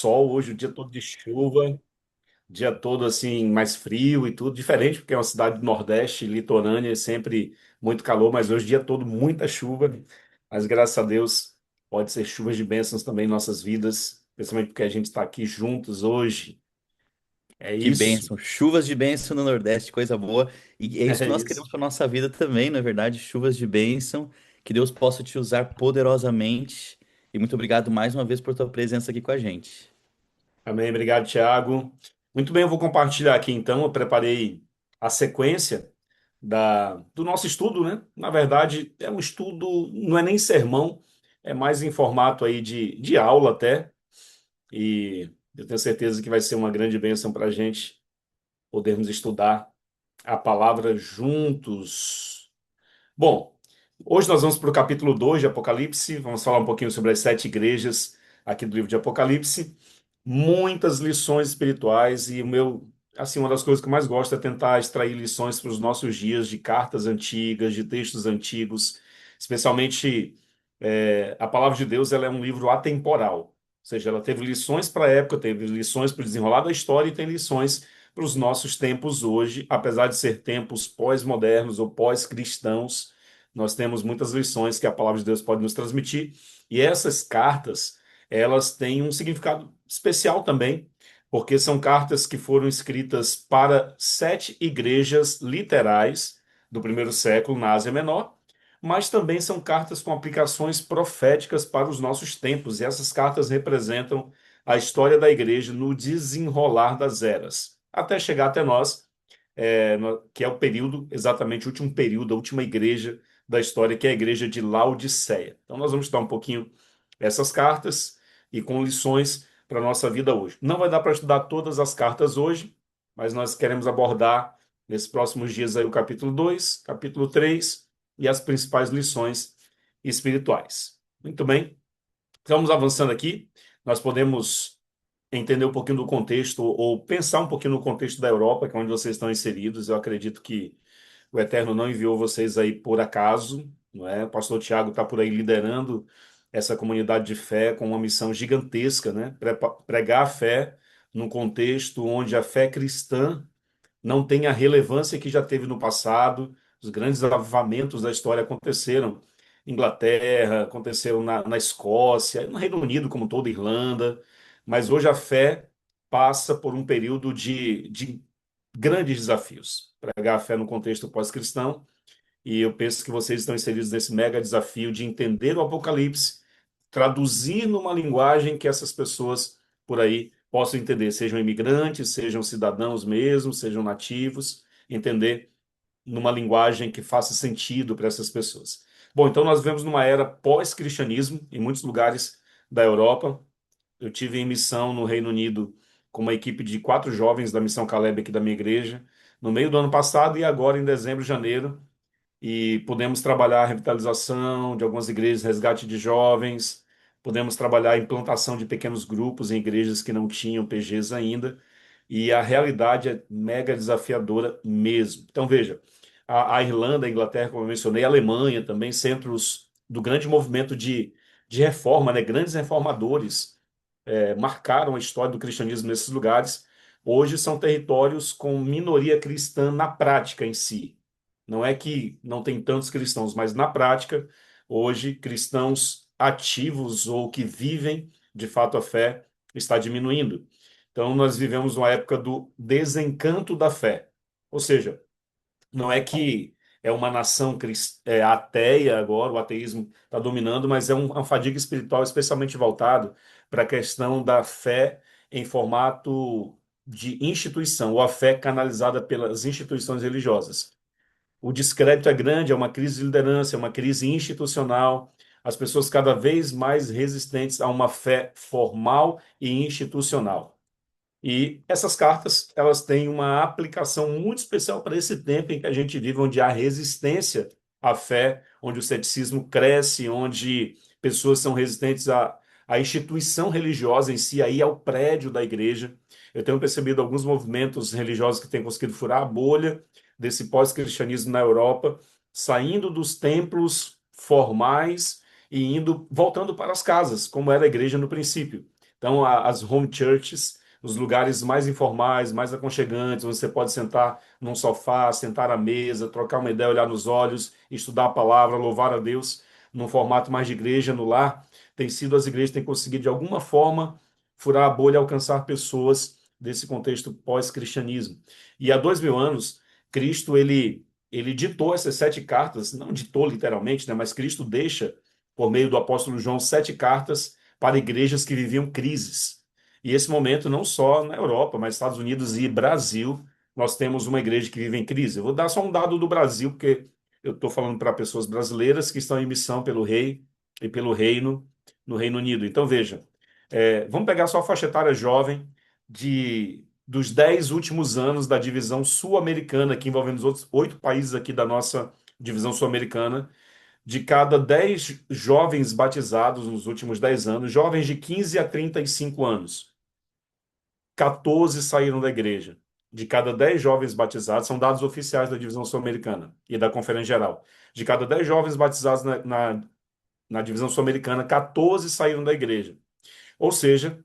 sol, hoje o dia todo de chuva, dia todo assim mais frio e tudo, diferente, porque é uma cidade do Nordeste, litorânea, é sempre muito calor, mas hoje o dia todo muita chuva, mas graças a Deus pode ser chuvas de bênçãos também em nossas vidas, principalmente porque a gente está aqui juntos hoje. É Que isso, bênção. Chuvas de bênção no Nordeste, coisa boa. E é isso que é nós isso. queremos para nossa vida também, não é verdade? Chuvas de bênção. Que Deus possa te usar poderosamente. E muito obrigado mais uma vez por tua presença aqui com a gente. Amém, obrigado, Tiago. Muito bem, eu vou compartilhar aqui então. Eu preparei a sequência do nosso estudo, né? Na verdade, é um estudo, não é nem sermão, é mais em formato aí de aula até. E eu tenho certeza que vai ser uma grande bênção para a gente podermos estudar a palavra juntos. Bom, hoje nós vamos para o capítulo 2 de Apocalipse, vamos falar um pouquinho sobre as sete igrejas aqui do livro de Apocalipse. Muitas lições espirituais e assim, uma das coisas que eu mais gosto é tentar extrair lições para os nossos dias de cartas antigas, de textos antigos, especialmente a palavra de Deus, ela é um livro atemporal, ou seja, ela teve lições para a época, teve lições para o desenrolar da história e tem lições para os nossos tempos hoje, apesar de ser tempos pós-modernos ou pós-cristãos, nós temos muitas lições que a palavra de Deus pode nos transmitir, e essas cartas, elas têm um significado especial também, porque são cartas que foram escritas para sete igrejas literais do primeiro século na Ásia Menor, mas também são cartas com aplicações proféticas para os nossos tempos, e essas cartas representam a história da igreja no desenrolar das eras, até chegar até nós, que é o período, exatamente o último período, a última igreja da história, que é a igreja de Laodiceia. Então, nós vamos estudar um pouquinho essas cartas e com lições para a nossa vida hoje. Não vai dar para estudar todas as cartas hoje, mas nós queremos abordar nesses próximos dias aí o capítulo 2, capítulo 3 e as principais lições espirituais. Muito bem, estamos avançando aqui. Nós podemos entender um pouquinho do contexto ou pensar um pouquinho no contexto da Europa, que é onde vocês estão inseridos. Eu acredito que o Eterno não enviou vocês aí por acaso, não é? O pastor Tiago está por aí liderando essa comunidade de fé com uma missão gigantesca, né? Pregar a fé num contexto onde a fé cristã não tem a relevância que já teve no passado. Os grandes avivamentos da história aconteceram em Inglaterra, aconteceram na Escócia, no Reino Unido como toda Irlanda, mas hoje a fé passa por um período de grandes desafios. Pregar a fé no contexto pós-cristão, e eu penso que vocês estão inseridos nesse mega desafio de entender o Apocalipse, traduzir numa linguagem que essas pessoas por aí possam entender, sejam imigrantes, sejam cidadãos mesmo, sejam nativos, entender numa linguagem que faça sentido para essas pessoas. Bom, então nós vivemos numa era pós-cristianismo em muitos lugares da Europa. Eu tive em missão no Reino Unido com uma equipe de quatro jovens da Missão Caleb aqui da minha igreja, no meio do ano passado e agora em dezembro, janeiro, e pudemos trabalhar a revitalização de algumas igrejas, resgate de jovens, pudemos trabalhar a implantação de pequenos grupos em igrejas que não tinham PGs ainda, e a realidade é mega desafiadora mesmo. Então, veja, a Irlanda, a Inglaterra, como eu mencionei, a Alemanha também, centros do grande movimento de reforma, né? Grandes reformadores marcaram a história do cristianismo nesses lugares. Hoje são territórios com minoria cristã na prática em si. Não é que não tem tantos cristãos, mas na prática, hoje, cristãos ativos ou que vivem de fato a fé está diminuindo. Então, nós vivemos uma época do desencanto da fé. Ou seja, não é que é uma nação ateia agora, o ateísmo está dominando, mas é uma fadiga espiritual especialmente voltado para a questão da fé em formato de instituição, ou a fé canalizada pelas instituições religiosas. O descrédito é grande, é uma crise de liderança, é uma crise institucional, as pessoas cada vez mais resistentes a uma fé formal e institucional. E essas cartas, elas têm uma aplicação muito especial para esse tempo em que a gente vive, onde há resistência à fé, onde o ceticismo cresce, onde pessoas são resistentes à instituição religiosa em si, aí ao prédio da igreja. Eu tenho percebido alguns movimentos religiosos que têm conseguido furar a bolha desse pós-cristianismo na Europa, saindo dos templos formais e voltando para as casas, como era a igreja no princípio. Então, as home churches, os lugares mais informais, mais aconchegantes, onde você pode sentar num sofá, sentar à mesa, trocar uma ideia, olhar nos olhos, estudar a palavra, louvar a Deus, num formato mais de igreja no lar, tem sido as igrejas que têm conseguido, de alguma forma, furar a bolha e alcançar pessoas desse contexto pós-cristianismo. E há 2000 anos, Cristo, ele ditou essas 7 cartas, não ditou literalmente, né, mas Cristo deixa, por meio do apóstolo João, 7 cartas para igrejas que viviam crises. E esse momento, não só na Europa, mas Estados Unidos e Brasil, nós temos uma igreja que vive em crise. Eu vou dar só um dado do Brasil, porque eu estou falando para pessoas brasileiras que estão em missão pelo rei e pelo reino no Reino Unido. Então, veja, vamos pegar só a faixa etária jovem dos 10 últimos anos da divisão sul-americana, que envolvendo os outros 8 países aqui da nossa divisão sul-americana. De cada 10 jovens batizados nos últimos 10 anos, jovens de 15 a 35 anos, 14 saíram da igreja. De cada 10 jovens batizados, são dados oficiais da divisão sul-americana e da Conferência Geral. De cada 10 jovens batizados na divisão sul-americana, 14 saíram da igreja. Ou seja,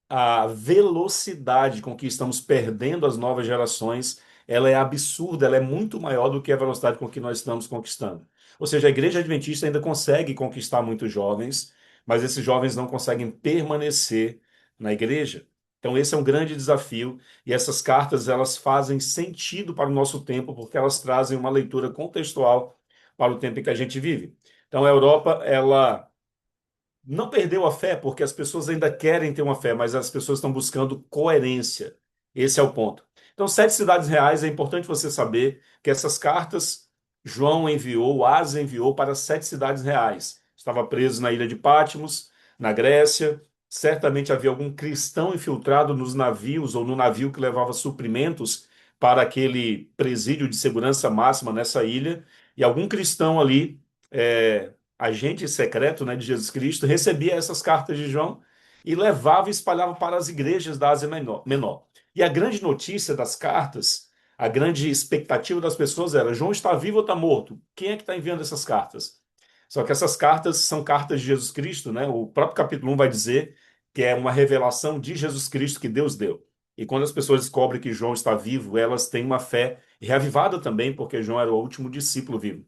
a velocidade com que estamos perdendo as novas gerações, ela é absurda, ela é muito maior do que a velocidade com que nós estamos conquistando. Ou seja, a igreja adventista ainda consegue conquistar muitos jovens, mas esses jovens não conseguem permanecer na igreja. Então esse é um grande desafio e essas cartas elas fazem sentido para o nosso tempo porque elas trazem uma leitura contextual para o tempo em que a gente vive. Então a Europa, ela não perdeu a fé, porque as pessoas ainda querem ter uma fé, mas as pessoas estão buscando coerência. Esse é o ponto. Então, 7 cidades reais, é importante você saber que essas cartas João enviou, Asa enviou para 7 cidades reais. Estava preso na ilha de Patmos, na Grécia. Certamente havia algum cristão infiltrado nos navios ou no navio que levava suprimentos para aquele presídio de segurança máxima nessa ilha. E algum cristão ali agente secreto, né, de Jesus Cristo, recebia essas cartas de João e levava e espalhava para as igrejas da Ásia Menor. E a grande notícia das cartas, a grande expectativa das pessoas era: João está vivo ou está morto? Quem é que está enviando essas cartas? Só que essas cartas são cartas de Jesus Cristo, né? O próprio capítulo 1 vai dizer que é uma revelação de Jesus Cristo que Deus deu. E quando as pessoas descobrem que João está vivo, elas têm uma fé reavivada também, porque João era o último discípulo vivo.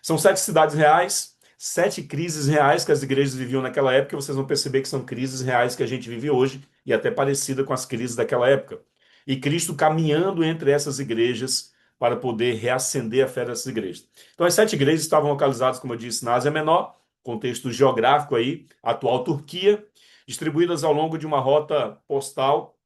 São 7 cidades reais, 7 crises reais que as igrejas viviam naquela época, e vocês vão perceber que são crises reais que a gente vive hoje, e até parecida com as crises daquela época. E Cristo caminhando entre essas igrejas para poder reacender a fé dessas igrejas. Então, as 7 igrejas estavam localizadas, como eu disse, na Ásia Menor, contexto geográfico aí, atual Turquia, distribuídas ao longo de uma rota postal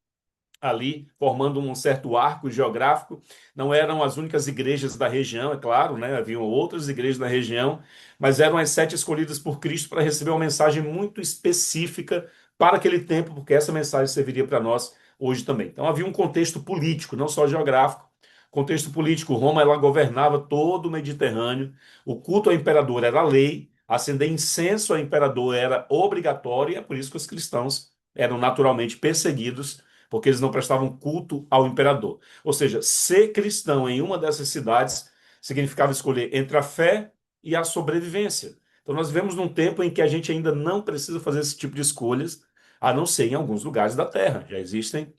ali, formando um certo arco geográfico. Não eram as únicas igrejas da região, é claro, né? Haviam outras igrejas na região, mas eram as 7 escolhidas por Cristo para receber uma mensagem muito específica para aquele tempo, porque essa mensagem serviria para nós hoje também. Então havia um contexto político, não só geográfico. Contexto político, Roma ela governava todo o Mediterrâneo, o culto ao imperador era lei, acender incenso ao imperador era obrigatório, e é por isso que os cristãos eram naturalmente perseguidos porque eles não prestavam culto ao imperador. Ou seja, ser cristão em uma dessas cidades significava escolher entre a fé e a sobrevivência. Então nós vivemos num tempo em que a gente ainda não precisa fazer esse tipo de escolhas, a não ser em alguns lugares da Terra. Já existem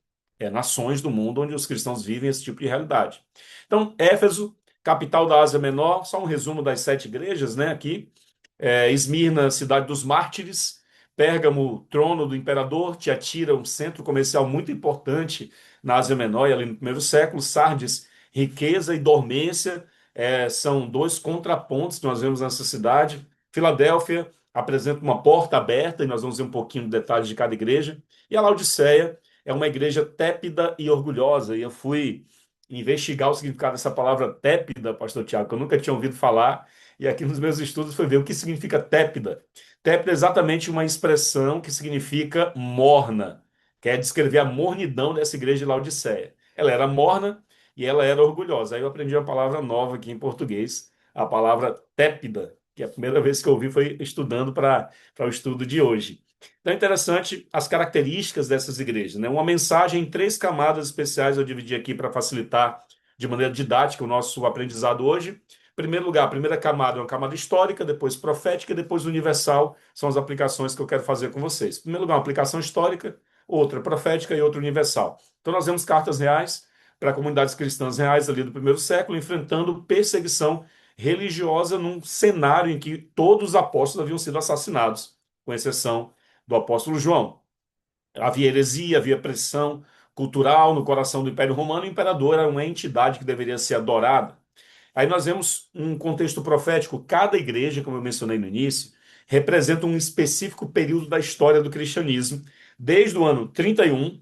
nações do mundo onde os cristãos vivem esse tipo de realidade. Então, Éfeso, capital da Ásia Menor, só um resumo das 7 igrejas, né, aqui. Esmirna, cidade dos mártires. Pérgamo, trono do imperador. Tiatira, um centro comercial muito importante na Ásia Menor e ali no primeiro século. Sardes, riqueza e dormência, são 2 contrapontos que nós vemos nessa cidade. Filadélfia apresenta uma porta aberta, e nós vamos ver um pouquinho de detalhes de cada igreja. E a Laodiceia é uma igreja tépida e orgulhosa. E eu fui investigar o significado dessa palavra tépida, pastor Tiago, que eu nunca tinha ouvido falar. E aqui nos meus estudos foi ver o que significa tépida. Tépida é exatamente uma expressão que significa morna. Quer descrever a mornidão dessa igreja de Laodiceia. Ela era morna e ela era orgulhosa. Aí eu aprendi uma palavra nova aqui em português, a palavra tépida, que a primeira vez que eu ouvi foi estudando para o estudo de hoje. Então é interessante as características dessas igrejas, né? Uma mensagem em 3 camadas especiais eu dividi aqui para facilitar de maneira didática o nosso aprendizado hoje. primeiro lugar, a primeira camada é uma camada histórica, depois profética, depois universal, são as aplicações que eu quero fazer com vocês. Em primeiro lugar, uma aplicação histórica, outra profética e outra universal. Então, nós vemos cartas reais para comunidades cristãs reais ali do primeiro século, enfrentando perseguição religiosa num cenário em que todos os apóstolos haviam sido assassinados, com exceção do apóstolo João. Havia heresia, havia pressão cultural no coração do Império Romano, e o imperador era uma entidade que deveria ser adorada. Aí nós vemos um contexto profético, cada igreja, como eu mencionei no início, representa um específico período da história do cristianismo, desde o ano 31,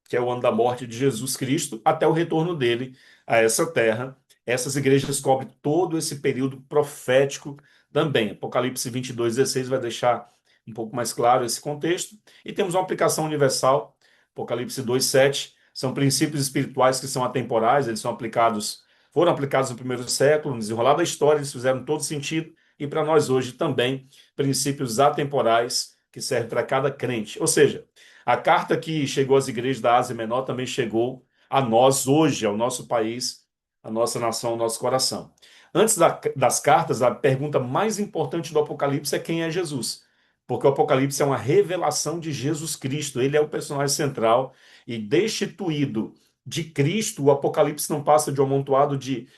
que é o ano da morte de Jesus Cristo, até o retorno dele a essa terra. Essas igrejas cobrem todo esse período profético também. Apocalipse 22:16 vai deixar um pouco mais claro esse contexto. E temos uma aplicação universal, Apocalipse 2:7, são princípios espirituais que são atemporais, eles são aplicados, foram aplicados no primeiro século, no desenrolar da história, eles fizeram todo sentido, e para nós hoje também, princípios atemporais que servem para cada crente. Ou seja, a carta que chegou às igrejas da Ásia Menor também chegou a nós hoje, ao nosso país, à nossa nação, ao nosso coração. Antes das cartas, a pergunta mais importante do Apocalipse é quem é Jesus. Porque o Apocalipse é uma revelação de Jesus Cristo. Ele é o personagem central e destituído de Cristo, o Apocalipse não passa de um amontoado de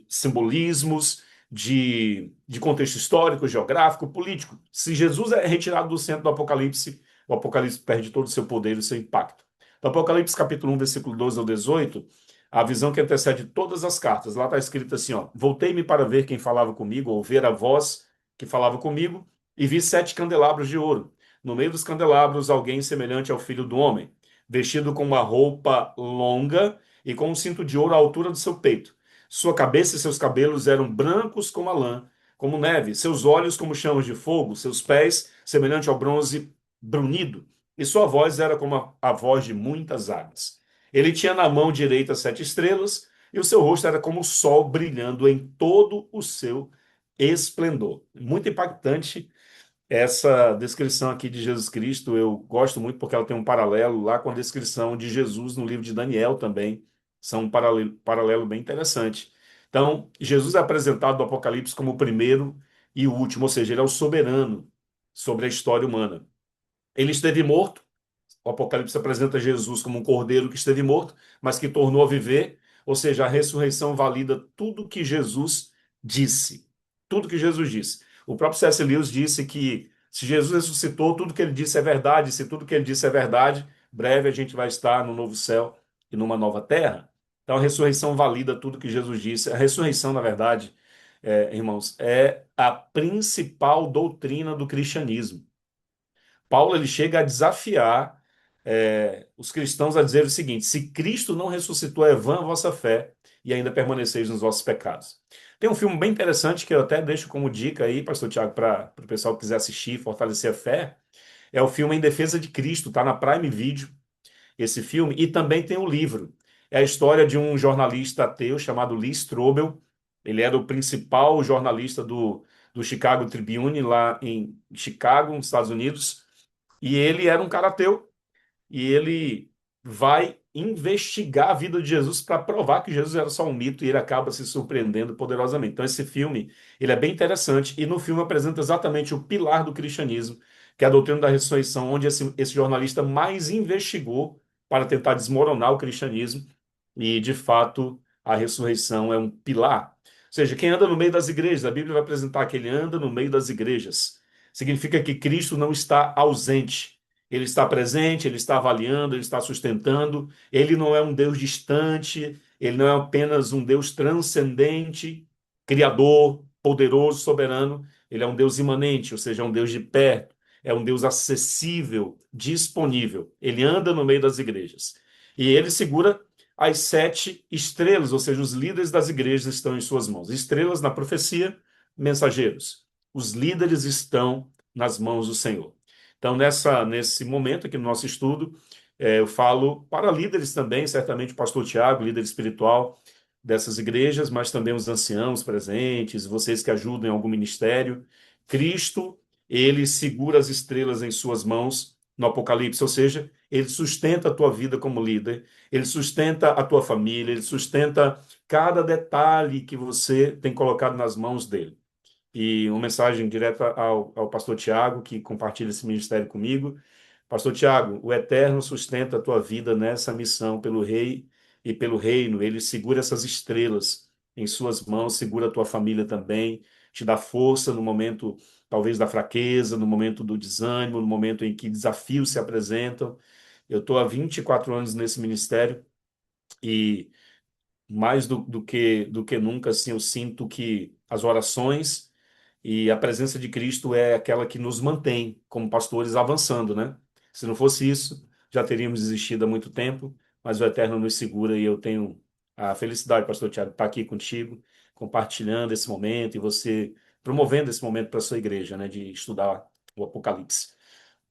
simbolismos, de contexto histórico, geográfico, político. Se Jesus é retirado do centro do Apocalipse, o Apocalipse perde todo o seu poder e o seu impacto. No Apocalipse capítulo 1, versículo 12 ao 18, a visão que antecede todas as cartas. Lá está escrito assim, ó: voltei-me para ver quem falava comigo, ou ver a voz que falava comigo, e vi 7 candelabros de ouro. No meio dos candelabros, alguém semelhante ao Filho do Homem, vestido com uma roupa longa e com um cinto de ouro à altura do seu peito. Sua cabeça e seus cabelos eram brancos como a lã, como neve, seus olhos como chamas de fogo, seus pés semelhante ao bronze brunido, e sua voz era como a voz de muitas águas. Ele tinha na mão direita 7 estrelas, e o seu rosto era como o sol brilhando em todo o seu esplendor. Muito impactante essa descrição aqui de Jesus Cristo. Eu gosto muito porque ela tem um paralelo lá com a descrição de Jesus no livro de Daniel também. São um paralelo bem interessante. Então, Jesus é apresentado no Apocalipse como o primeiro e o último, ou seja, ele é o soberano sobre a história humana. Ele esteve morto. O Apocalipse apresenta Jesus como um cordeiro que esteve morto, mas que tornou a viver, ou seja, a ressurreição valida tudo que Jesus disse. Tudo que Jesus disse. O próprio C.S. Lewis disse que se Jesus ressuscitou, tudo que ele disse é verdade. Se tudo que ele disse é verdade, breve a gente vai estar no novo céu e numa nova terra. Então a ressurreição valida tudo que Jesus disse. A ressurreição, na verdade, irmãos, é a principal doutrina do cristianismo. Paulo ele chega a desafiar os cristãos a dizer o seguinte: se Cristo não ressuscitou, é vã a vossa fé e ainda permaneceis nos vossos pecados. Tem um filme bem interessante que eu até deixo como dica aí, pastor Tiago, para o pessoal que quiser assistir, fortalecer a fé. É o filme Em Defesa de Cristo, está na Prime Video, esse filme, e também tem o livro. É a história de um jornalista ateu chamado Lee Strobel. Ele era o principal jornalista do Chicago Tribune, lá em Chicago, nos Estados Unidos, e ele era um cara ateu, e ele vai investigar a vida de Jesus para provar que Jesus era só um mito, e ele acaba se surpreendendo poderosamente. Então esse filme, ele é bem interessante, e no filme apresenta exatamente o pilar do cristianismo, que é a doutrina da ressurreição, onde esse jornalista mais investigou para tentar desmoronar o cristianismo, e de fato a ressurreição é um pilar. Ou seja, quem anda no meio das igrejas, a Bíblia vai apresentar que ele anda no meio das igrejas. Significa que Cristo não está ausente. Ele está presente, ele está avaliando, ele está sustentando. Ele não é um Deus distante, ele não é apenas um Deus transcendente, criador, poderoso, soberano. Ele é um Deus imanente, ou seja, é um Deus de perto, é um Deus acessível, disponível. Ele anda no meio das igrejas. E ele segura as 7 estrelas, ou seja, os líderes das igrejas estão em suas mãos. Estrelas na profecia, mensageiros. Os líderes estão nas mãos do Senhor. Então, nesse momento aqui no nosso estudo, eu falo para líderes também, certamente o pastor Tiago, líder espiritual dessas igrejas, mas também os anciãos presentes, vocês que ajudam em algum ministério. Cristo, ele segura as estrelas em suas mãos no Apocalipse, ou seja, ele sustenta a tua vida como líder, ele sustenta a tua família, ele sustenta cada detalhe que você tem colocado nas mãos dele. E uma mensagem direta ao pastor Tiago, que compartilha esse ministério comigo. Pastor Tiago, o Eterno sustenta a tua vida nessa missão pelo Rei e pelo Reino. Ele segura essas estrelas em suas mãos, segura a tua família também, te dá força no momento, talvez, da fraqueza, no momento do desânimo, no momento em que desafios se apresentam. Eu estou há 24 anos nesse ministério e mais do que nunca, assim, eu sinto que as orações e a presença de Cristo é aquela que nos mantém como pastores avançando, né? Se não fosse isso, já teríamos desistido há muito tempo, mas o Eterno nos segura e eu tenho a felicidade, pastor Tiago, de estar aqui contigo, compartilhando esse momento e você promovendo esse momento para a sua igreja, né, de estudar o Apocalipse.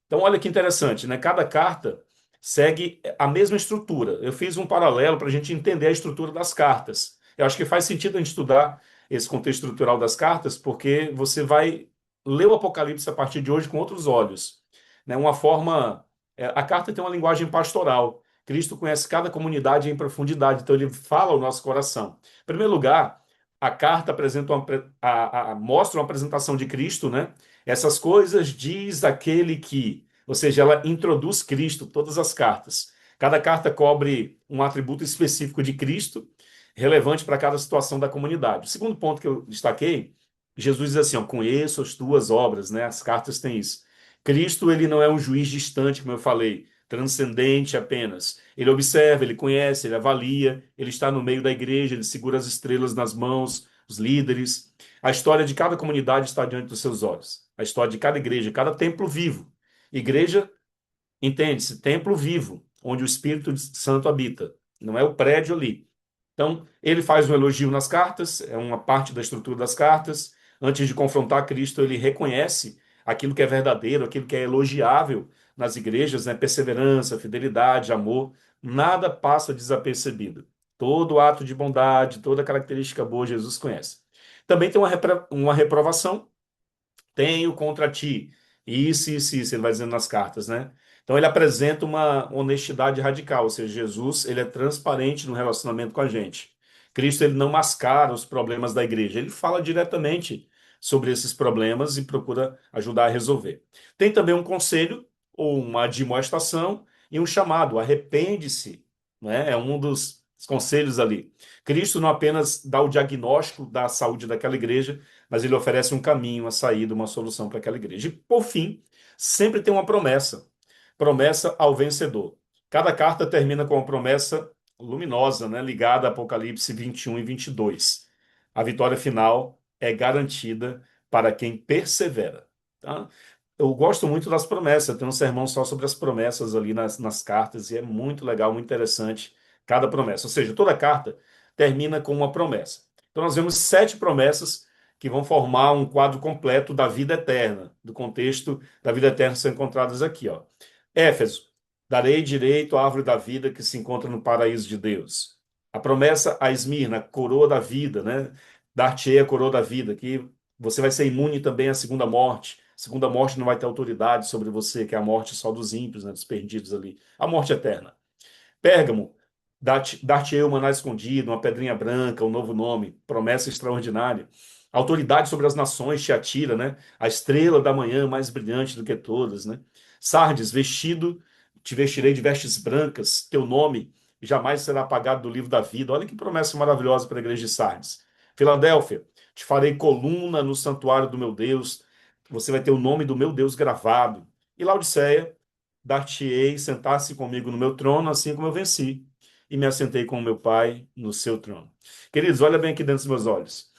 Então, olha que interessante, né? Cada carta segue a mesma estrutura. Eu fiz um paralelo para a gente entender a estrutura das cartas. Eu acho que faz sentido a gente estudar esse contexto estrutural das cartas, porque você vai ler o Apocalipse a partir de hoje com outros olhos, né? Uma forma. A carta tem uma linguagem pastoral. Cristo conhece cada comunidade em profundidade, então ele fala ao nosso coração. Em primeiro lugar, a carta apresenta mostra uma apresentação de Cristo, né? Essas coisas diz aquele que, ou seja, ela introduz Cristo, todas as cartas. Cada carta cobre um atributo específico de Cristo, relevante para cada situação da comunidade. O segundo ponto que eu destaquei, Jesus diz assim, ó, conheço as tuas obras, né? As cartas têm isso. Cristo, ele não é um juiz distante, como eu falei, transcendente apenas. Ele observa, ele conhece, ele avalia, ele está no meio da igreja, ele segura as estrelas nas mãos, os líderes. A história de cada comunidade está diante dos seus olhos. A história de cada igreja, cada templo vivo. Igreja, entende-se, templo vivo, onde o Espírito Santo habita. Não é o prédio ali. Então, ele faz um elogio nas cartas, é uma parte da estrutura das cartas. Antes de confrontar Cristo, ele reconhece aquilo que é verdadeiro, aquilo que é elogiável nas igrejas, né? Perseverança, fidelidade, amor. Nada passa desapercebido. Todo ato de bondade, toda característica boa, Jesus conhece. Também tem uma reprovação, tenho contra ti isso, ele vai dizendo nas cartas, né? Então ele apresenta uma honestidade radical, ou seja, Jesus, ele é transparente no relacionamento com a gente. Cristo, ele não mascara os problemas da igreja, ele fala diretamente sobre esses problemas e procura ajudar a resolver. Tem também um conselho, ou uma admoestação, e um chamado, arrepende-se, né? É um dos conselhos ali. Cristo não apenas dá o diagnóstico da saúde daquela igreja, mas ele oferece um caminho, uma saída, uma solução para aquela igreja. E, por fim, sempre tem uma promessa. Promessa ao vencedor. Cada carta termina com uma promessa luminosa, né, ligada a Apocalipse 21 e 22. A vitória final é garantida para quem persevera. Tá? Eu gosto muito das promessas. Tem um sermão só sobre as promessas ali nas cartas e é muito legal, muito interessante cada promessa. Ou seja, toda carta termina com uma promessa. Então nós vemos 7 promessas que vão formar um quadro completo da vida eterna, do contexto da vida eterna que são encontradas aqui, ó. Éfeso, darei direito à árvore da vida que se encontra no paraíso de Deus. A promessa a Esmirna, coroa da vida, né? Dar-te-ei a coroa da vida, que você vai ser imune também à segunda morte. A segunda morte não vai ter autoridade sobre você, que é a morte só dos ímpios, né? Dos perdidos ali. A morte eterna. Pérgamo, dar-te-ei o maná escondido, uma pedrinha branca, um novo nome, promessa extraordinária. Autoridade sobre as nações te atira, né? A estrela da manhã mais brilhante do que todas, né? Sardes, vestido, te vestirei de vestes brancas, teu nome jamais será apagado do livro da vida. Olha que promessa maravilhosa para a igreja de Sardes. Filadélfia, te farei coluna no santuário do meu Deus, você vai ter o nome do meu Deus gravado. E Laodiceia, dar-te-ei sentar-se comigo no meu trono, assim como eu venci, e me assentei com o meu Pai no seu trono. Queridos, olha bem aqui dentro dos meus olhos.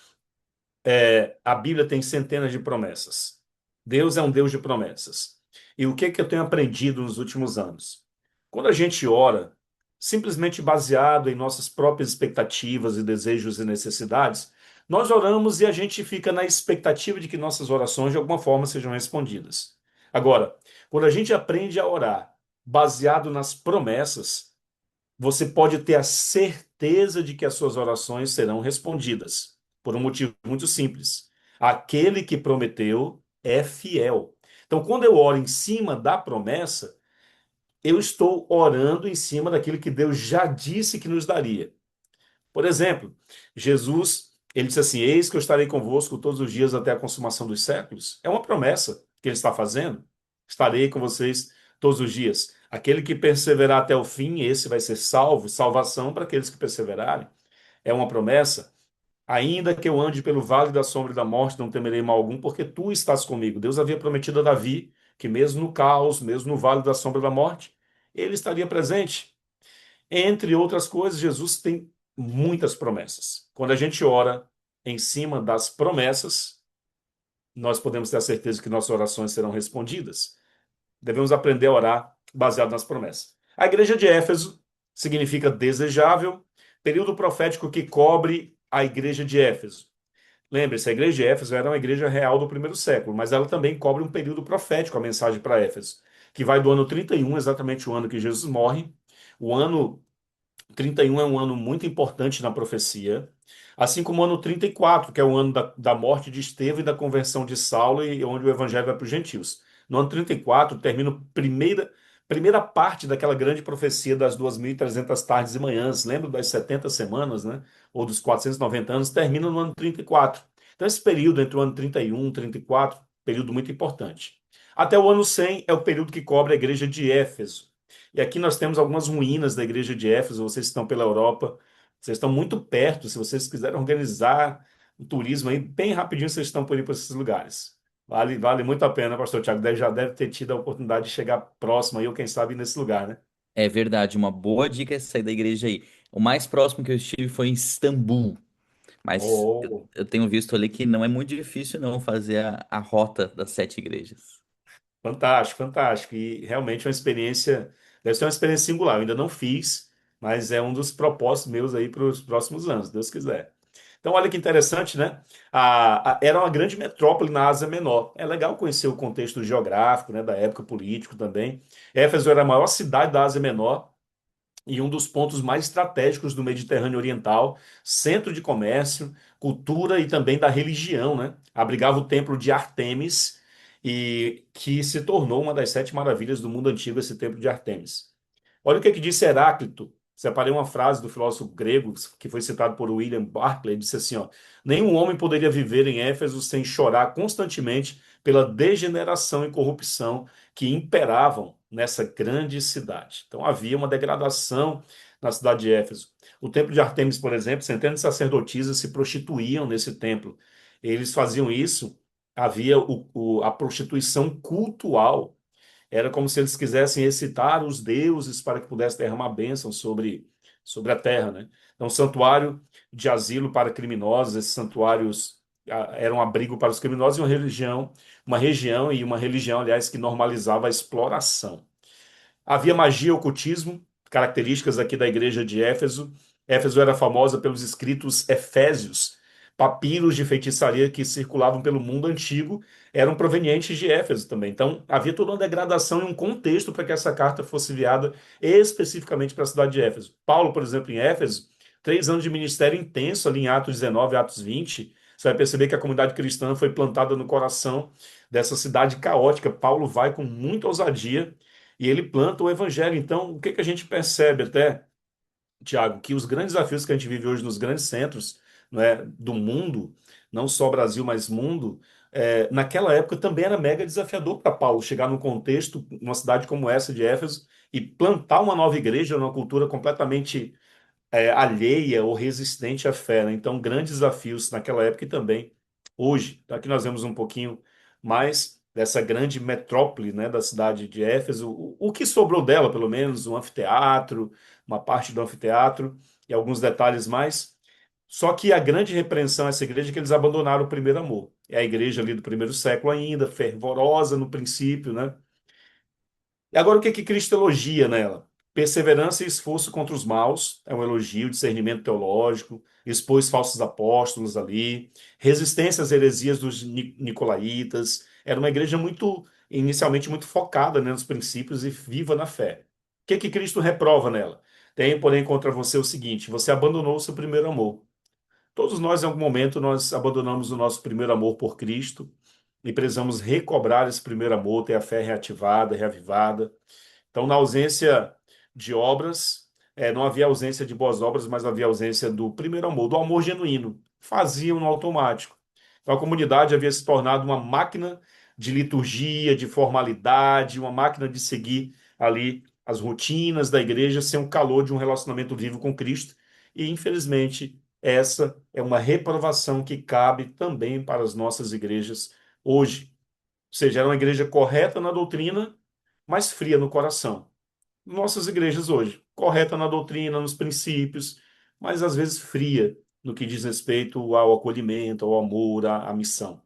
A Bíblia tem centenas de promessas. Deus é um Deus de promessas. E o que que eu tenho aprendido nos últimos anos? Quando a gente ora, simplesmente baseado em nossas próprias expectativas e desejos e necessidades, nós oramos e a gente fica na expectativa de que nossas orações de alguma forma sejam respondidas. Agora, quando a gente aprende a orar baseado nas promessas, você pode ter a certeza de que as suas orações serão respondidas, por um motivo muito simples. Aquele que prometeu é fiel. Então, quando eu oro em cima da promessa, eu estou orando em cima daquilo que Deus já disse que nos daria. Por exemplo, Jesus, ele disse assim: Eis que eu estarei convosco todos os dias até a consumação dos séculos. É uma promessa que ele está fazendo. Estarei com vocês todos os dias. Aquele que perseverar até o fim, esse vai ser salvo, salvação para aqueles que perseverarem. É uma promessa. Ainda que eu ande pelo vale da sombra e da morte, não temerei mal algum, porque tu estás comigo. Deus havia prometido a Davi que, mesmo no caos, mesmo no vale da sombra da morte, ele estaria presente. Entre outras coisas, Jesus tem muitas promessas. Quando a gente ora em cima das promessas, nós podemos ter a certeza que nossas orações serão respondidas. Devemos aprender a orar baseado nas promessas. A igreja de Éfeso significa desejável, período profético que cobre a igreja de Éfeso. Lembre-se, a igreja de Éfeso era uma igreja real do primeiro século, mas ela também cobre um período profético, a mensagem para Éfeso, que vai do ano 31, exatamente o ano que Jesus morre. O ano 31 é um ano muito importante na profecia, assim como o ano 34, que é o ano da morte de Estevão e da conversão de Saulo, e onde o evangelho vai para os gentios. No ano 34 termina a primeira parte daquela grande profecia das 2.300 tardes e manhãs. Lembra das 70 semanas, né? Ou dos 490 anos, termina no ano 34. Então, esse período entre o ano 31 e 34, período muito importante. Até o ano 100 é o período que cobre a igreja de Éfeso. E aqui nós temos algumas ruínas da igreja de Éfeso. Vocês estão pela Europa, vocês estão muito perto. Se vocês quiserem organizar o turismo aí, bem rapidinho vocês estão por ir para esses lugares. Vale muito a pena, pastor Tiago. Já deve ter tido a oportunidade de chegar próximo aí, ou quem sabe nesse lugar, né? É verdade, uma boa dica é sair da igreja aí. O mais próximo que eu estive foi em Istambul, mas Oh, eu tenho visto ali que não é muito difícil não fazer a rota das sete igrejas. fantástico, fantástico. E realmente é uma experiência, deve ser uma experiência singular. Eu ainda não fiz, mas é um dos propósitos meus aí para os próximos anos, se Deus quiser. Então, olha que interessante, né? Era uma grande metrópole na Ásia Menor. É legal conhecer o contexto geográfico, né, da época político também. Éfeso era a maior cidade da Ásia Menor e um dos pontos mais estratégicos do Mediterrâneo Oriental, centro de comércio, cultura e também da religião, né? Abrigava o templo de Artemis e que se tornou uma das sete maravilhas do mundo antigo, esse templo de Artemis. Olha o que disse Heráclito. Separei uma frase do filósofo grego que foi citado por William Barclay. Ele disse assim, ó: nenhum homem poderia viver em Éfeso sem chorar constantemente pela degeneração e corrupção que imperavam nessa grande cidade. Então havia uma degradação na cidade de Éfeso. O templo de Artemis, por exemplo, centenas de sacerdotisas se prostituíam nesse templo. Eles faziam isso, havia a prostituição cultual. Era como se eles quisessem excitar os deuses para que pudessem derramar bênção sobre a terra, né? Então, santuário de asilo para criminosos, esses santuários eram um abrigo para os criminosos e uma região e uma religião, aliás, que normalizava a exploração. Havia magia e ocultismo, características aqui da igreja de Éfeso. Éfeso era famosa pelos escritos efésios, papiros de feitiçaria que circulavam pelo mundo antigo, eram provenientes de Éfeso também. Então, havia toda uma degradação e um contexto para que essa carta fosse enviada especificamente para a cidade de Éfeso. Paulo, por exemplo, em Éfeso, 3 anos de ministério intenso ali em Atos 19, Atos 20. Você vai perceber que a comunidade cristã foi plantada no coração dessa cidade caótica. Paulo vai com muita ousadia e ele planta o evangelho. Então, o que que a gente percebe até, Tiago, que os grandes desafios que a gente vive hoje nos grandes centros, não é, do mundo, não só Brasil, mas mundo, naquela época também era mega desafiador para Paulo chegar num contexto, numa cidade como essa de Éfeso, e plantar uma nova igreja numa cultura completamente alheia ou resistente à fé, né? Então, grandes desafios naquela época e também hoje. Então, aqui nós vemos um pouquinho mais dessa grande metrópole, né, da cidade de Éfeso, o que sobrou dela, pelo menos, um anfiteatro, uma parte do anfiteatro e alguns detalhes mais. Só que a grande repreensão a essa igreja é que eles abandonaram o primeiro amor. É a igreja ali do primeiro século ainda, fervorosa no princípio, né? E agora o que que Cristo elogia nela? Perseverança e esforço contra os maus, é um elogio, discernimento teológico, expôs falsos apóstolos ali, resistência às heresias dos nicolaítas. Era uma igreja inicialmente muito focada, né, nos princípios e viva na fé. O que que Cristo reprova nela? Tem, porém, contra você o seguinte: você abandonou o seu primeiro amor. Todos nós, em algum momento, nós abandonamos o nosso primeiro amor por Cristo e precisamos recobrar esse primeiro amor, ter a fé reativada, reavivada. Então, na ausência de obras, não havia ausência de boas obras, mas havia ausência do primeiro amor, do amor genuíno. Faziam no automático. Então, a comunidade havia se tornado uma máquina de liturgia, de formalidade, uma máquina de seguir ali as rotinas da igreja sem o calor de um relacionamento vivo com Cristo. E, infelizmente, essa é uma reprovação que cabe também para as nossas igrejas hoje. Ou seja, era uma igreja correta na doutrina, mas fria no coração. Nossas igrejas hoje, correta na doutrina, nos princípios, mas às vezes fria no que diz respeito ao acolhimento, ao amor, à missão.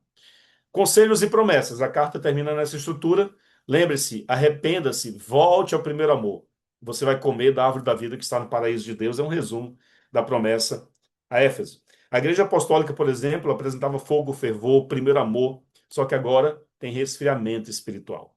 Conselhos e promessas. A carta termina nessa estrutura. Lembre-se, arrependa-se, volte ao primeiro amor. Você vai comer da árvore da vida que está no paraíso de Deus. É um resumo da promessa a Éfeso. A igreja apostólica, por exemplo, apresentava fogo, fervor, primeiro amor, só que agora tem resfriamento espiritual.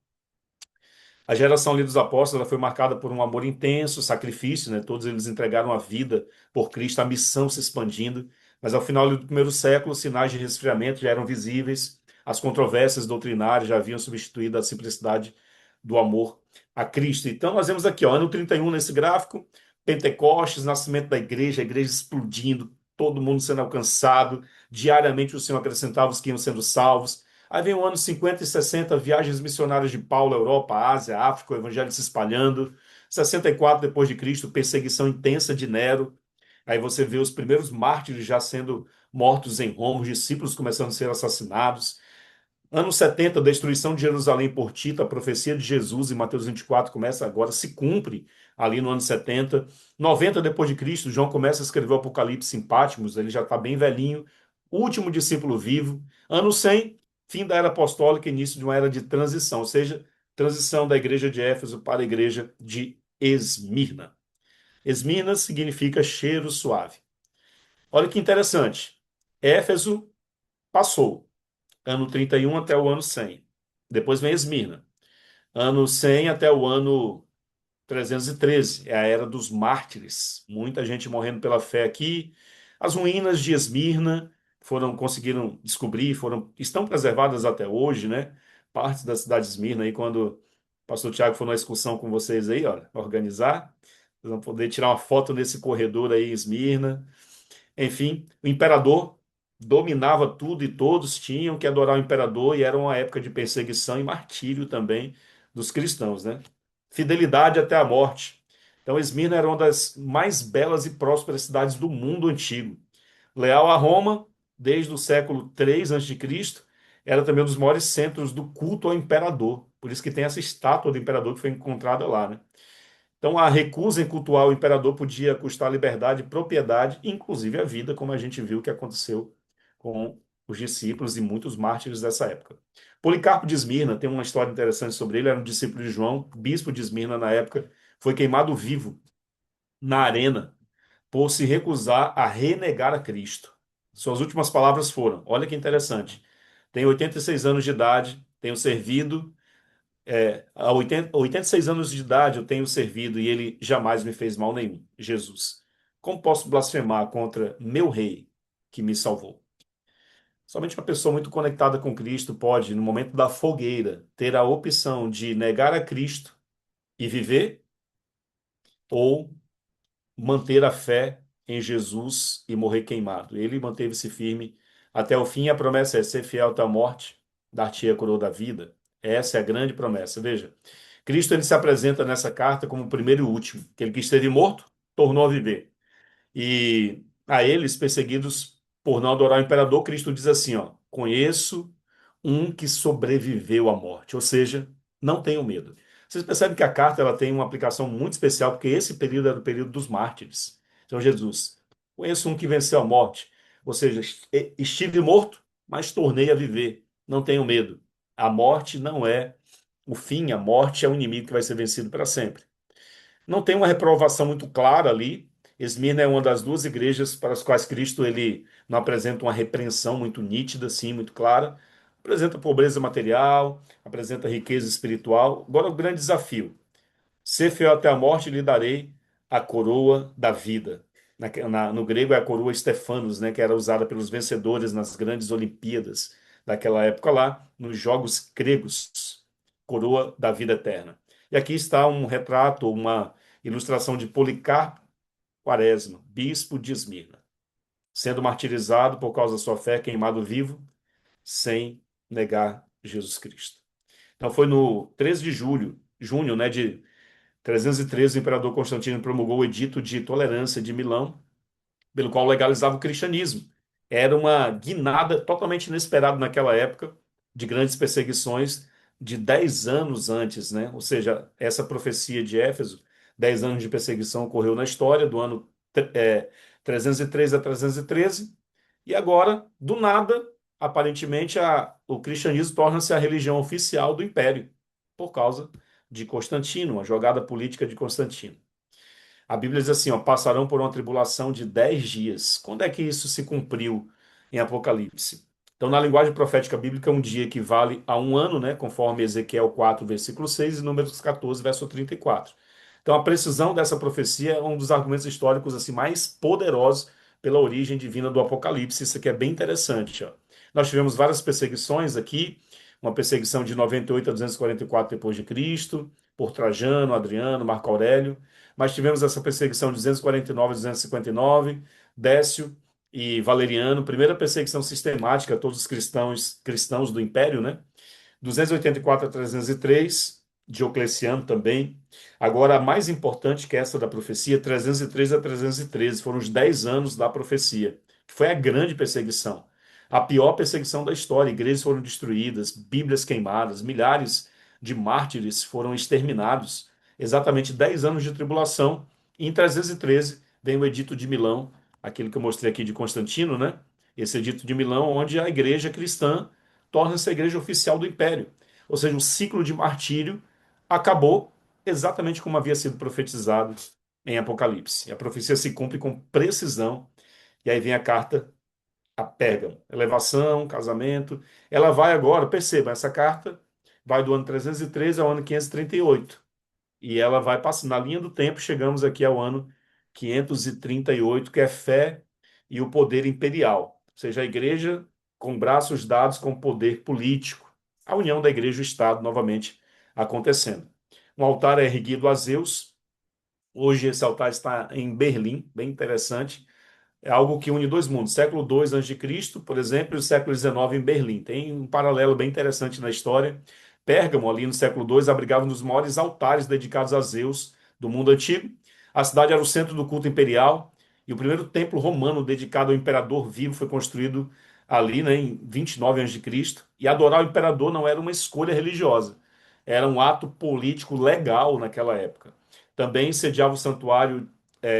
A geração ali dos apóstolos ela foi marcada por um amor intenso, sacrifício, né? Todos eles entregaram a vida por Cristo, a missão se expandindo. Mas ao final do primeiro século, sinais de resfriamento já eram visíveis, as controvérsias doutrinárias já haviam substituído a simplicidade do amor a Cristo. Então, nós vemos aqui, ó, ano 31 nesse gráfico, Pentecostes, nascimento da igreja, a igreja explodindo, todo mundo sendo alcançado, diariamente o Senhor acrescentava os que iam sendo salvos. Aí vem o ano 50 e 60, viagens missionárias de Paulo, Europa, Ásia, África, o evangelho se espalhando. 64 depois de Cristo, perseguição intensa de Nero. Aí você vê os primeiros mártires já sendo mortos em Roma, os discípulos começando a ser assassinados. Anos 70, destruição de Jerusalém por Tito, a profecia de Jesus em Mateus 24 começa agora, se cumpre ali no ano 70. 90 depois de Cristo, João começa a escrever o Apocalipse em Patmos, ele já está bem velhinho, último discípulo vivo. Ano 100, fim da era apostólica, início de uma era de transição, ou seja, transição da igreja de Éfeso para a igreja de Esmirna. Esmirna significa cheiro suave. Olha que interessante. Éfeso passou ano 31 até o ano 100. Depois vem Esmirna. Ano 100 até o ano 313. É a era dos mártires. Muita gente morrendo pela fé aqui. As ruínas de Esmirna conseguiram descobrir, estão preservadas até hoje, né? Partes da cidade de Esmirna aí, quando o pastor Tiago for numa excursão com vocês aí, ó, organizar, vocês vão poder tirar uma foto nesse corredor aí em Esmirna. Enfim, o imperador dominava tudo e todos tinham que adorar o imperador, e era uma época de perseguição e martírio também dos cristãos, né? Fidelidade até a morte. Então, Esmirna era uma das mais belas e prósperas cidades do mundo antigo. Leal a Roma, desde o século III a.C., era também um dos maiores centros do culto ao imperador. Por isso que tem essa estátua do imperador que foi encontrada lá, né? Então, a recusa em cultuar o imperador podia custar liberdade, propriedade, inclusive a vida, como a gente viu que aconteceu com os discípulos e muitos mártires dessa época. Policarpo de Esmirna, tem uma história interessante sobre ele, era um discípulo de João, bispo de Esmirna na época, foi queimado vivo na arena por se recusar a renegar a Cristo. Suas últimas palavras foram: olha que interessante, tenho 86 anos de idade, tenho servido há 86 anos de idade eu tenho servido e ele jamais me fez mal nenhum. Jesus. Como posso blasfemar contra meu rei que me salvou? Somente uma pessoa muito conectada com Cristo pode, no momento da fogueira, ter a opção de negar a Cristo e viver ou manter a fé em Jesus e morrer queimado. Ele manteve-se firme até o fim. A promessa é ser fiel até a morte, dar-te a coroa da vida. Essa é a grande promessa. Veja, Cristo ele se apresenta nessa carta como o primeiro e o último. Aquele que esteve morto, tornou a viver. E a eles, perseguidos por não adorar o imperador, Cristo diz assim, ó, conheço um que sobreviveu à morte, ou seja, não tenham medo. Vocês percebem que a carta ela tem uma aplicação muito especial, porque esse período era o período dos mártires. Então, Jesus, conheço um que venceu a morte, ou seja, estive morto, mas tornei a viver. Não tenho medo. A morte não é o fim, a morte é o inimigo que vai ser vencido para sempre. Não tem uma reprovação muito clara ali. Esmirna é uma das duas igrejas para as quais Cristo ele não apresenta uma repreensão muito nítida, assim, muito clara. Apresenta pobreza material, apresenta riqueza espiritual. Agora o grande desafio: ser fiel até a morte, lhe darei a coroa da vida. No grego é a coroa Stefanos, né, que era usada pelos vencedores nas grandes Olimpíadas daquela época lá, nos Jogos Gregos. Coroa da vida eterna. E aqui está um retrato, uma ilustração de Policarpo Quaresma, bispo de Esmirna, sendo martirizado por causa da sua fé, queimado vivo, sem negar Jesus Cristo. Então foi no 13 de junho, né, de 313, o imperador Constantino promulgou o Edito de Tolerância de Milão, pelo qual legalizava o cristianismo. Era uma guinada totalmente inesperada naquela época, de grandes perseguições de 10 anos antes, né? Ou seja, essa profecia de Éfeso, 10 anos de perseguição ocorreu na história, do ano 303 a 313, e agora, do nada, aparentemente, o cristianismo torna-se a religião oficial do império, por causa de Constantino, a jogada política de Constantino. A Bíblia diz assim, ó, passarão por uma tribulação de 10 dias. Quando é que isso se cumpriu em Apocalipse? Então, na linguagem profética bíblica, um dia equivale a um ano, né, conforme Ezequiel 4, versículo 6 e Números 14, verso 34. Então, a precisão dessa profecia é um dos argumentos históricos assim mais poderosos pela origem divina do Apocalipse. Isso aqui é bem interessante, ó. Nós tivemos várias perseguições aqui, uma perseguição de 98 a 244 depois de Cristo, por Trajano, Adriano, Marco Aurélio, mas tivemos essa perseguição de 249 a 259, Décio e Valeriano, primeira perseguição sistemática a todos os cristãos do Império, né? 284 a 303, Diocleciano também. Agora, a mais importante que essa da profecia, 303 a 313, foram os 10 anos da profecia, que foi a grande perseguição. A pior perseguição da história. Igrejas foram destruídas, Bíblias queimadas, milhares de mártires foram exterminados. Exatamente 10 anos de tribulação. E em 313 vem o Edito de Milão, aquele que eu mostrei aqui de Constantino, né? Esse Edito de Milão, onde a igreja cristã torna-se a igreja oficial do império. Ou seja, o ciclo de martírio acabou exatamente como havia sido profetizado em Apocalipse. A profecia se cumpre com precisão. E aí vem a carta a Pérgamo. Elevação, casamento. Ela vai agora, perceba, essa carta vai do ano 313 ao ano 538. E ela vai passando na linha do tempo, chegamos aqui ao ano 538, que é fé e o poder imperial, ou seja, a igreja com braços dados com poder político, a união da igreja e o Estado novamente acontecendo. Um altar é erguido a Zeus, hoje esse altar está em Berlim, bem interessante, é algo que une dois mundos, século II a.C., por exemplo, e o século XIX em Berlim. Tem um paralelo bem interessante na história. Pérgamo, ali no século II, abrigava um dos maiores altares dedicados a Zeus do mundo antigo. A cidade era o centro do culto imperial e o primeiro templo romano dedicado ao imperador vivo foi construído ali, né, em 29 a.C. E adorar o imperador não era uma escolha religiosa, era um ato político legal naquela época. Também sediava o santuário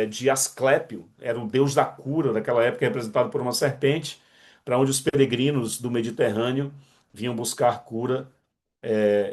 de Asclépio, era o deus da cura daquela época, representado por uma serpente, para onde os peregrinos do Mediterrâneo vinham buscar cura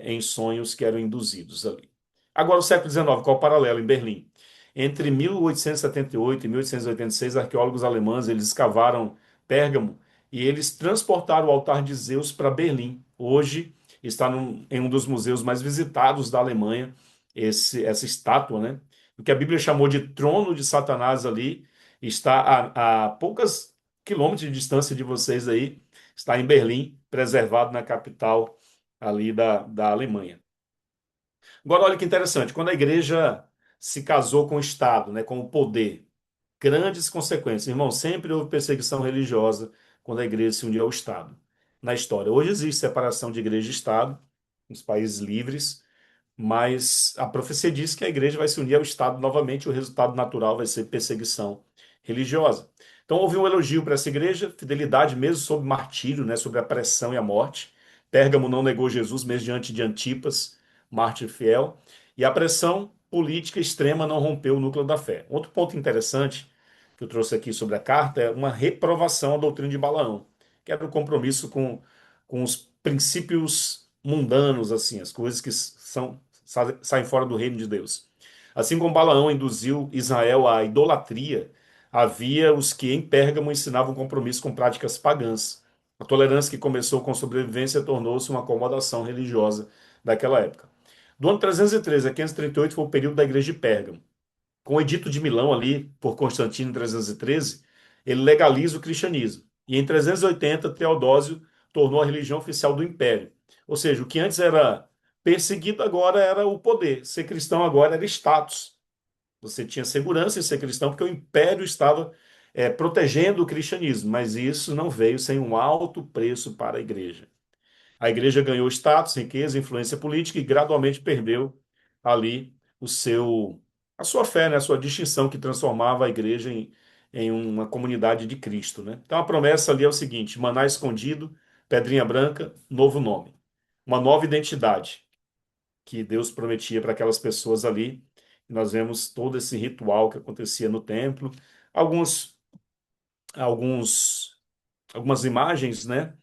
em sonhos que eram induzidos ali. Agora, o século XIX, qual o paralelo? Em Berlim. Entre 1878 e 1886, arqueólogos alemães eles escavaram Pérgamo e eles transportaram o altar de Zeus para Berlim. Hoje está em um dos museus mais visitados da Alemanha, essa estátua, né? O que a Bíblia chamou de trono de Satanás ali está a poucos quilômetros de distância de vocês aí, está em Berlim, preservado na capital ali da Alemanha. Agora, olha que interessante, quando a igreja se casou com o Estado, né, com o poder, grandes consequências. Irmão, sempre houve perseguição religiosa quando a igreja se uniu ao Estado na história. Hoje existe separação de igreja e Estado nos países livres, mas a profecia diz que a igreja vai se unir ao Estado novamente, e o resultado natural vai ser perseguição religiosa. Então houve um elogio para essa igreja, fidelidade mesmo sob martírio, né, sobre a pressão e a morte. Pérgamo não negou Jesus mesmo diante de Antipas, mártir fiel, e a pressão política extrema não rompeu o núcleo da fé. Outro ponto interessante que eu trouxe aqui sobre a carta é uma reprovação à doutrina de Balaão, que era o compromisso com os princípios mundanos, assim, as coisas que saem fora do reino de Deus. Assim como Balaão induziu Israel à idolatria, havia os que em Pérgamo ensinavam compromisso com práticas pagãs. A tolerância que começou com sobrevivência tornou-se uma acomodação religiosa daquela época. Do ano 313 a 538 foi o período da igreja de Pérgamo. Com o Edito de Milão ali, por Constantino em 313, ele legaliza o cristianismo. E em 380, Teodósio tornou a religião oficial do império. Ou seja, o que antes era Perseguido agora era o poder. Ser cristão agora era status. Você tinha segurança em ser cristão porque o império estava protegendo o cristianismo, mas isso não veio sem um alto preço para a igreja. A igreja ganhou status, riqueza, influência política e gradualmente perdeu ali o seu, a sua fé, né, a sua distinção que transformava a igreja em uma comunidade de Cristo, né? Então a promessa ali é o seguinte: maná escondido, pedrinha branca, novo nome, uma nova identidade que Deus prometia para aquelas pessoas ali. E nós vemos todo esse ritual que acontecia no templo, alguns, alguns, algumas imagens, né,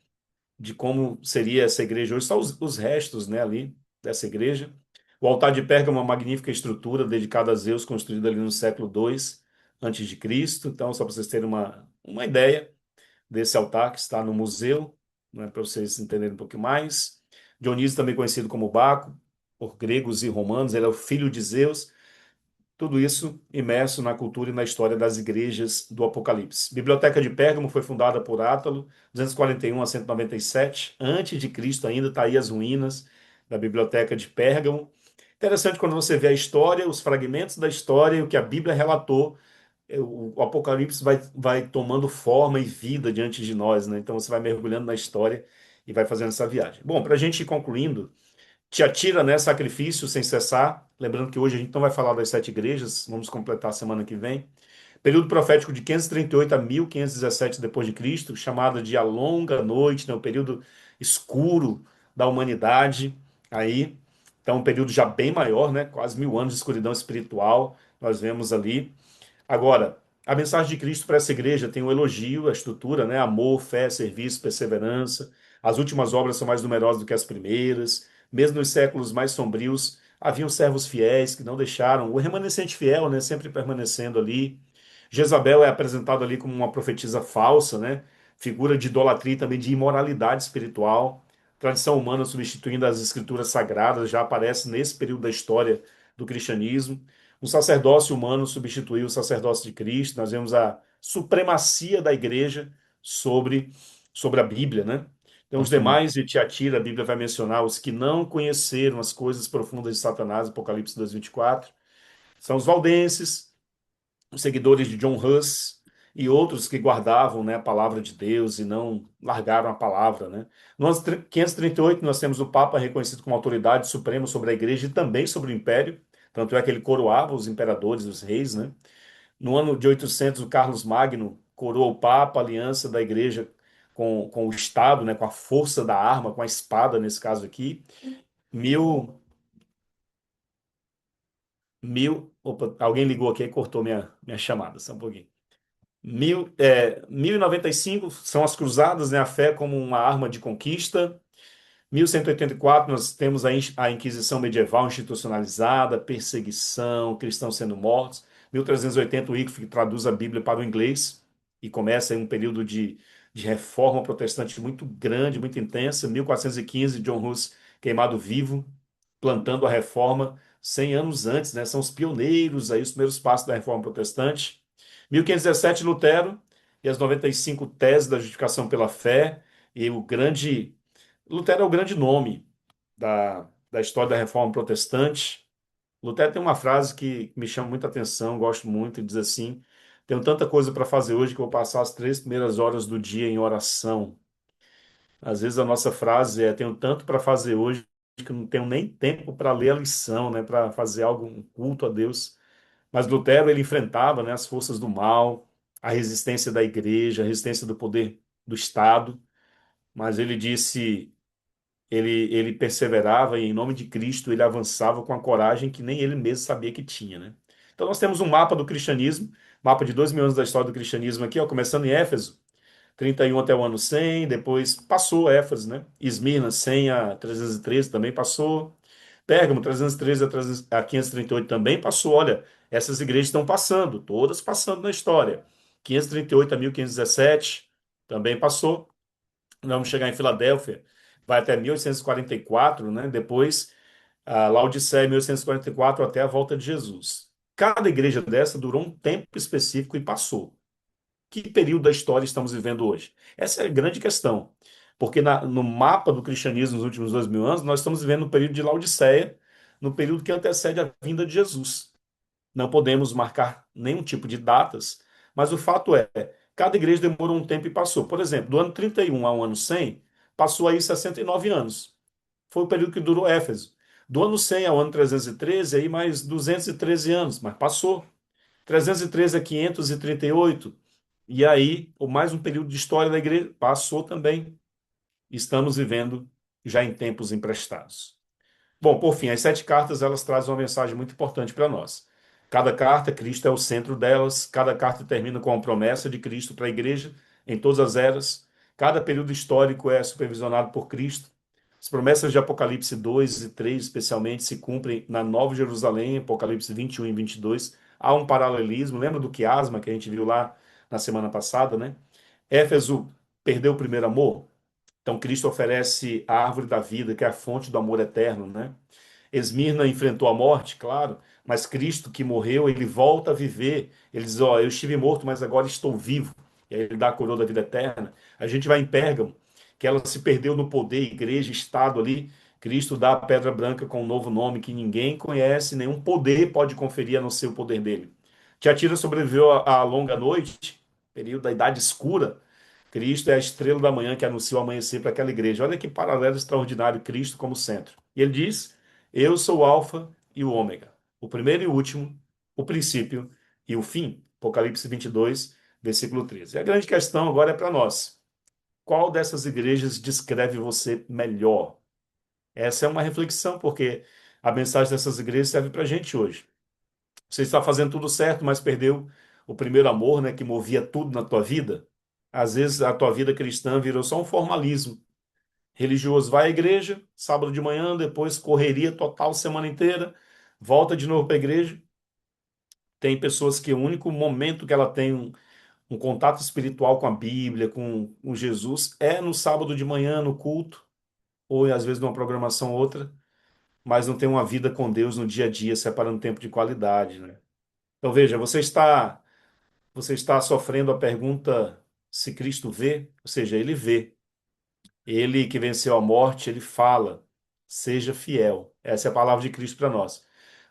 de como seria essa igreja hoje, só os restos, né, ali dessa igreja. O altar de Pérgamo é uma magnífica estrutura dedicada a Zeus, construída ali no século II antes de Cristo. Então, só para vocês terem uma ideia desse altar que está no museu, né, para vocês entenderem um pouquinho mais. Dionísio, também conhecido como Baco, por gregos e romanos, ele é o filho de Zeus. Tudo isso imerso na cultura e na história das igrejas do Apocalipse. Biblioteca de Pérgamo foi fundada por Átalo, 241 a 197, antes de Cristo ainda, está aí as ruínas da Biblioteca de Pérgamo. Interessante quando você vê a história, os fragmentos da história e o que a Bíblia relatou, o Apocalipse vai tomando forma e vida diante de nós, né? Então você vai mergulhando na história e vai fazendo essa viagem. Bom, para a gente ir concluindo, Tiatira, né? Sacrifício sem cessar. Lembrando que hoje a gente não vai falar das sete igrejas, vamos completar semana que vem. Período profético de 538 a 1517 depois de Cristo, chamado de a longa noite, né? O período escuro da humanidade. Aí, então, um período já bem maior, né? Quase 1000 anos de escuridão espiritual. Nós vemos ali. Agora, a mensagem de Cristo para essa igreja tem um elogio, a estrutura, né? Amor, fé, serviço, perseverança. As últimas obras são mais numerosas do que as primeiras. Mesmo nos séculos mais sombrios, haviam servos fiéis que não deixaram, o remanescente fiel, né? Sempre permanecendo ali. Jezabel é apresentada ali como uma profetisa falsa, né? Figura de idolatria e também de imoralidade espiritual. Tradição humana substituindo as escrituras sagradas já aparece nesse período da história do cristianismo. O sacerdócio humano substituiu o sacerdócio de Cristo. Nós vemos a supremacia da igreja sobre a Bíblia, né? Então, os Assim, demais de Tiatira, a Bíblia vai mencionar os que não conheceram as coisas profundas de Satanás, Apocalipse 2:24, são os valdenses, os seguidores de John Huss e outros que guardavam, né, a palavra de Deus e não largaram a palavra, né? No ano 538, nós temos o Papa reconhecido como autoridade suprema sobre a igreja e também sobre o império, tanto é que ele coroava os imperadores, os reis, né? No ano de 800, o Carlos Magno coroou o Papa, a aliança da igreja com o Estado, né, com a força da arma, com a espada, nesse caso aqui. Mil, opa, alguém ligou aqui e cortou minha chamada, só um pouquinho. 1095 são as cruzadas, né? A fé como uma arma de conquista. 1184 nós temos a Inquisição medieval institucionalizada, perseguição, cristãos sendo mortos. 1380 o Wycliffe traduz a Bíblia para o inglês e começa aí um período de reforma protestante muito grande, muito intensa. 1415 John Hus queimado vivo, plantando a reforma 100 anos antes, né? São os pioneiros aí, os primeiros passos da reforma protestante. 1517 Lutero e as 95 teses da justificação pela fé e o grande Lutero é o grande nome da história da Reforma Protestante. Lutero tem uma frase que me chama muita atenção, gosto muito, e diz assim: tenho tanta coisa para fazer hoje que eu vou passar as 3 primeiras horas do dia em oração. Às vezes a nossa frase é: tenho tanto para fazer hoje que eu não tenho nem tempo para ler a lição, né, para fazer algo, um culto a Deus. Mas Lutero, ele enfrentava, né, as forças do mal, a resistência da igreja, a resistência do poder do Estado, mas ele disse ele perseverava e, em nome de Cristo, ele avançava com a coragem que nem ele mesmo sabia que tinha, né? Então, nós temos um mapa do cristianismo, mapa de 2 mil anos da história do cristianismo aqui, ó, começando em Éfeso, 31 até o ano 100, depois passou Éfeso, né? Esmirna, 100 a 313 também passou. Pérgamo, 313 a 538 também passou. Olha, essas igrejas estão passando, todas passando na história. 538 a 1517 também passou. Vamos chegar em Filadélfia, vai até 1844, né? Depois, a Laodiceia, 1844, até a volta de Jesus. Cada igreja dessa durou um tempo específico e passou. Que período da história estamos vivendo hoje? Essa é a grande questão. Porque no mapa do cristianismo nos últimos 2000 anos, nós estamos vivendo no período de Laodiceia, no período que antecede a vinda de Jesus. Não podemos marcar nenhum tipo de datas, mas o fato é, cada igreja demorou um tempo e passou. Por exemplo, do ano 31 ao ano 100, passou aí 69 anos. Foi o período que durou Éfeso. Do ano 100 ao ano 313, aí mais 213 anos, mas passou. 313 a 538, e aí, mais um período de história da igreja, passou também. Estamos vivendo já em tempos emprestados. Bom, por fim, as sete cartas elas trazem uma mensagem muito importante para nós. Cada carta, Cristo é o centro delas. Cada carta termina com uma promessa de Cristo para a igreja em todas as eras. Cada período histórico é supervisionado por Cristo. As promessas de Apocalipse 2 e 3, especialmente, se cumprem na Nova Jerusalém, Apocalipse 21 e 22. Há um paralelismo. Lembra do quiasma que a gente viu lá na semana passada, né? Éfeso perdeu o primeiro amor. Então, Cristo oferece a árvore da vida, que é a fonte do amor eterno, né? Esmirna enfrentou a morte, claro, mas Cristo que morreu, ele volta a viver. Ele diz: Ó, eu estive morto, mas agora estou vivo. E aí ele dá a coroa da vida eterna. A gente vai em Pérgamo, que ela se perdeu no poder, igreja, Estado ali. Cristo dá a pedra branca com um novo nome que ninguém conhece, nenhum poder pode conferir a não ser o poder dele. Tiatira sobreviveu à longa noite, período da Idade Escura. Cristo é a estrela da manhã que anuncia o amanhecer para aquela igreja. Olha que paralelo extraordinário, Cristo como centro. E ele diz: Eu sou o Alfa e o Ômega, o primeiro e o último, o princípio e o fim. Apocalipse 22, versículo 13. E a grande questão agora é para nós. Qual dessas igrejas descreve você melhor? Essa é uma reflexão, porque a mensagem dessas igrejas serve para a gente hoje. Você está fazendo tudo certo, mas perdeu o primeiro amor, né, que movia tudo na tua vida. Às vezes a tua vida cristã virou só um formalismo. Religioso vai à igreja, sábado de manhã, depois correria total semana inteira, volta de novo para a igreja. Tem pessoas que o único momento que ela tem um contato espiritual com a Bíblia, com Jesus, é no sábado de manhã, no culto, ou às vezes numa programação ou outra, mas não tem uma vida com Deus no dia a dia, separando tempo de qualidade, né? Então veja, você está sofrendo a pergunta se Cristo vê, ou seja, ele vê. Ele que venceu a morte, ele fala: seja fiel. Essa é a palavra de Cristo para nós.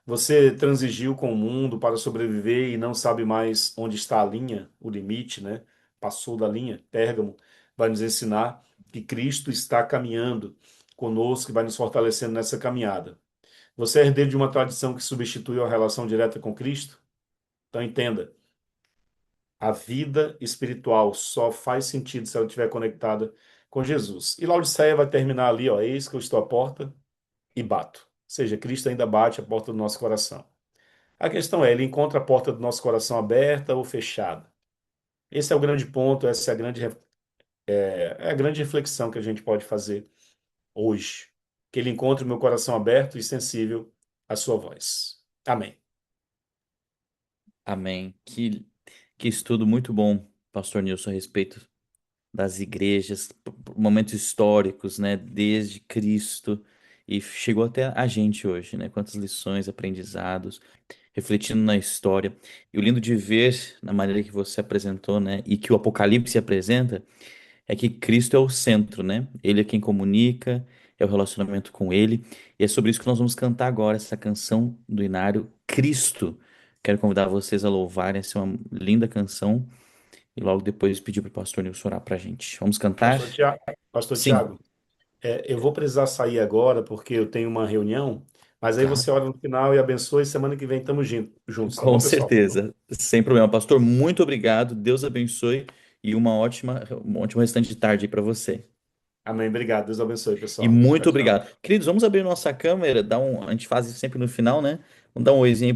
Você transigiu com o mundo para sobreviver e não sabe mais onde está a linha, o limite, né? Passou da linha. Pérgamo vai nos ensinar que Cristo está caminhando conosco e vai nos fortalecendo nessa caminhada. Você é herdeiro de uma tradição que substitui a relação direta com Cristo? Então entenda, a vida espiritual só faz sentido se ela estiver conectada com Jesus. E Laodiceia vai terminar ali, ó: eis que eu estou à porta e bato. Ou seja, Cristo ainda bate a porta do nosso coração. A questão é, ele encontra a porta do nosso coração aberta ou fechada? Esse é o grande ponto, essa é a grande reflexão que a gente pode fazer hoje. Que ele encontre o meu coração aberto e sensível à sua voz. Amém. Amém. Que estudo muito bom, Pastor Nilson, a respeito das igrejas, momentos históricos, né, desde Cristo e chegou até a gente hoje, né? Quantas lições, aprendizados, refletindo na história. E o lindo de ver na maneira que você apresentou, né, e que o Apocalipse apresenta, é que Cristo é o centro, né? Ele é quem comunica, é o relacionamento com ele. E é sobre isso que nós vamos cantar agora, essa canção do Inário, Cristo. Quero convidar vocês a louvarem, essa é uma linda canção. E logo depois pedir para o pastor Nilson orar para a gente. Vamos cantar? Pastor Tiago, Pastor Sim, Tiago, eu vou precisar sair agora porque eu tenho uma reunião, mas aí você claro. ora no final e abençoe. Semana que vem estamos juntos, tá Com bom, pessoal? certeza. Sem problema. Pastor, muito obrigado. Deus abençoe e um ótimo restante de tarde para você. Amém. Obrigado. Deus abençoe, E pessoal. Tchau, muito tchau. obrigado. Queridos, vamos abrir nossa câmera, a gente faz isso sempre no final, né? Vamos dar um oizinho aí